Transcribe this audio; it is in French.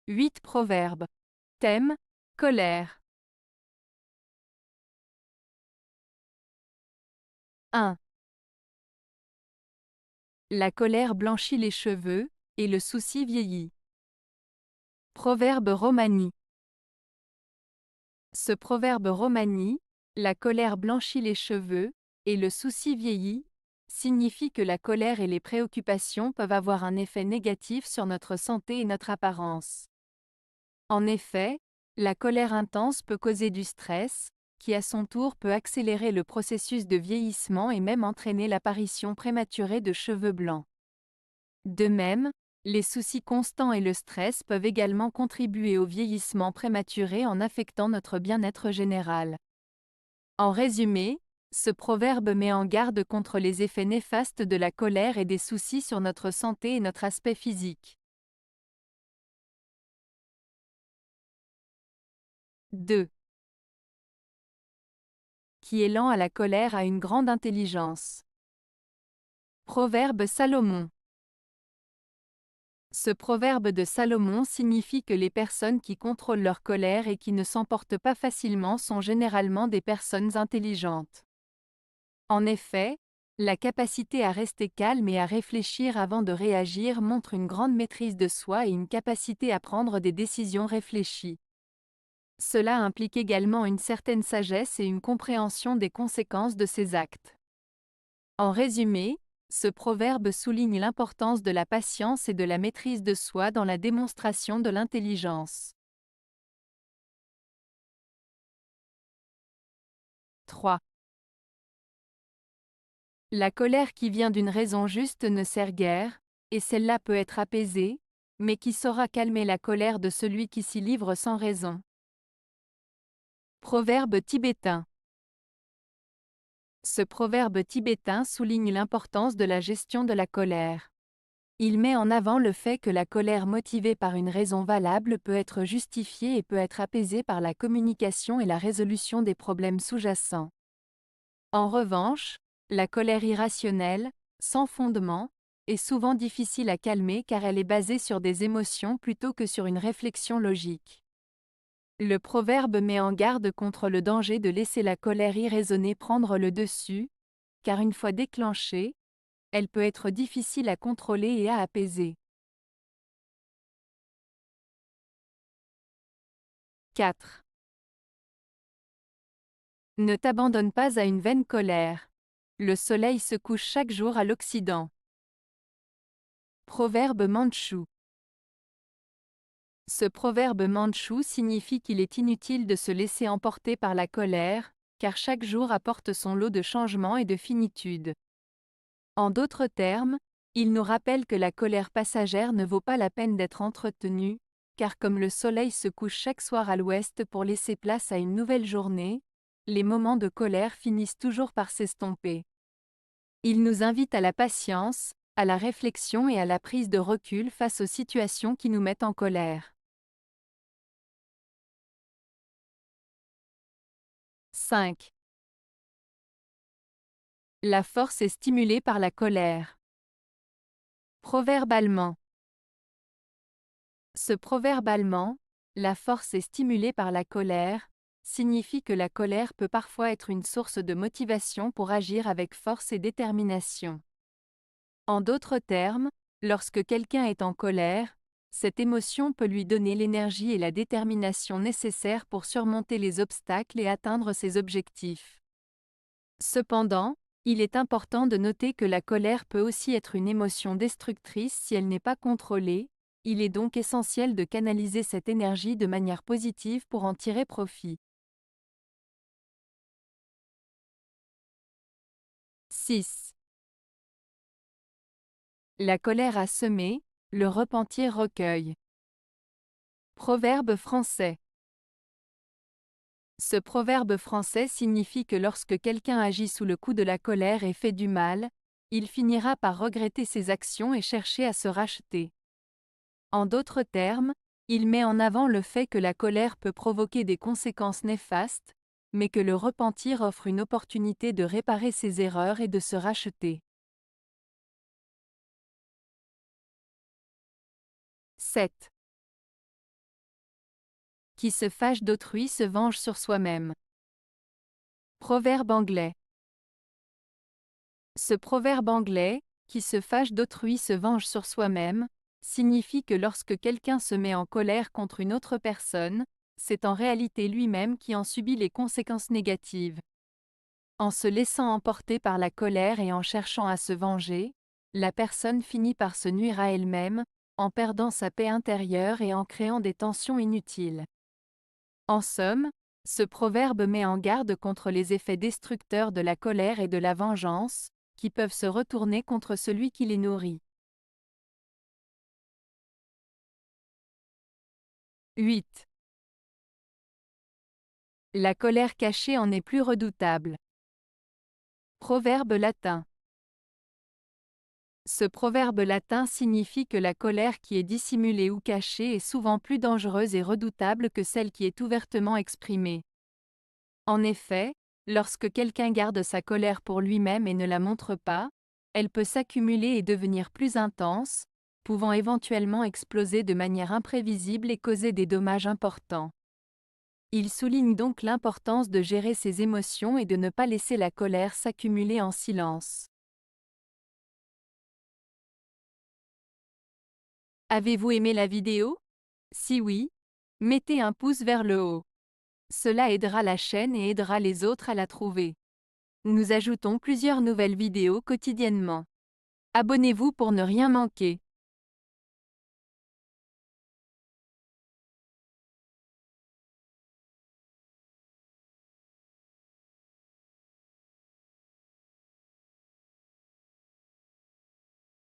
8 proverbes. Thème, colère. 1. La colère blanchit les cheveux, et le souci vieillit. Proverbe romani. Ce proverbe romani, la colère blanchit les cheveux, et le souci vieillit, signifie que la colère et les préoccupations peuvent avoir un effet négatif sur notre santé et notre apparence. En effet, la colère intense peut causer du stress, qui à son tour peut accélérer le processus de vieillissement et même entraîner l'apparition prématurée de cheveux blancs. De même, les soucis constants et le stress peuvent également contribuer au vieillissement prématuré en affectant notre bien-être général. En résumé, ce proverbe met en garde contre les effets néfastes de la colère et des soucis sur notre santé et notre aspect physique. 2. Qui est lent à la colère a une grande intelligence. Proverbe Salomon. Ce proverbe de Salomon signifie que les personnes qui contrôlent leur colère et qui ne s'emportent pas facilement sont généralement des personnes intelligentes. En effet, la capacité à rester calme et à réfléchir avant de réagir montre une grande maîtrise de soi et une capacité à prendre des décisions réfléchies. Cela implique également une certaine sagesse et une compréhension des conséquences de ses actes. En résumé, ce proverbe souligne l'importance de la patience et de la maîtrise de soi dans la démonstration de l'intelligence. 3. La colère qui vient d'une raison juste ne sert guère, et celle-là peut être apaisée, mais qui saura calmer la colère de celui qui s'y livre sans raison. Proverbe tibétain. Ce proverbe tibétain souligne l'importance de la gestion de la colère. Il met en avant le fait que la colère motivée par une raison valable peut être justifiée et peut être apaisée par la communication et la résolution des problèmes sous-jacents. En revanche, la colère irrationnelle, sans fondement, est souvent difficile à calmer car elle est basée sur des émotions plutôt que sur une réflexion logique. Le proverbe met en garde contre le danger de laisser la colère irraisonnée prendre le dessus, car une fois déclenchée, elle peut être difficile à contrôler et à apaiser. 4. Ne t'abandonne pas à une vaine colère. Le soleil se couche chaque jour à l'Occident. Proverbe mandchou. Ce proverbe mandchou signifie qu'il est inutile de se laisser emporter par la colère, car chaque jour apporte son lot de changements et de finitude. En d'autres termes, il nous rappelle que la colère passagère ne vaut pas la peine d'être entretenue, car comme le soleil se couche chaque soir à l'ouest pour laisser place à une nouvelle journée, les moments de colère finissent toujours par s'estomper. Il nous invite à la patience, à la réflexion et à la prise de recul face aux situations qui nous mettent en colère. 5. La force est stimulée par la colère. Proverbe allemand. Ce proverbe allemand, la force est stimulée par la colère, signifie que la colère peut parfois être une source de motivation pour agir avec force et détermination. En d'autres termes, lorsque quelqu'un est en colère, cette émotion peut lui donner l'énergie et la détermination nécessaires pour surmonter les obstacles et atteindre ses objectifs. Cependant, il est important de noter que la colère peut aussi être une émotion destructrice si elle n'est pas contrôlée. Il est donc essentiel de canaliser cette énergie de manière positive pour en tirer profit. 6. La colère a semé, le repentir recueille. Proverbe français. Ce proverbe français signifie que lorsque quelqu'un agit sous le coup de la colère et fait du mal, il finira par regretter ses actions et chercher à se racheter. En d'autres termes, il met en avant le fait que la colère peut provoquer des conséquences néfastes, mais que le repentir offre une opportunité de réparer ses erreurs et de se racheter. 7. Qui se fâche d'autrui se venge sur soi-même. Proverbe anglais. Ce proverbe anglais, qui se fâche d'autrui se venge sur soi-même, signifie que lorsque quelqu'un se met en colère contre une autre personne, c'est en réalité lui-même qui en subit les conséquences négatives. En se laissant emporter par la colère et en cherchant à se venger, la personne finit par se nuire à elle-même, en perdant sa paix intérieure et en créant des tensions inutiles. En somme, ce proverbe met en garde contre les effets destructeurs de la colère et de la vengeance, qui peuvent se retourner contre celui qui les nourrit. 8. La colère cachée en est plus redoutable. Proverbe latin. Ce proverbe latin signifie que la colère qui est dissimulée ou cachée est souvent plus dangereuse et redoutable que celle qui est ouvertement exprimée. En effet, lorsque quelqu'un garde sa colère pour lui-même et ne la montre pas, elle peut s'accumuler et devenir plus intense, pouvant éventuellement exploser de manière imprévisible et causer des dommages importants. Il souligne donc l'importance de gérer ses émotions et de ne pas laisser la colère s'accumuler en silence. Avez-vous aimé la vidéo? Si oui, mettez un pouce vers le haut. Cela aidera la chaîne et aidera les autres à la trouver. Nous ajoutons plusieurs nouvelles vidéos quotidiennement. Abonnez-vous pour ne rien manquer.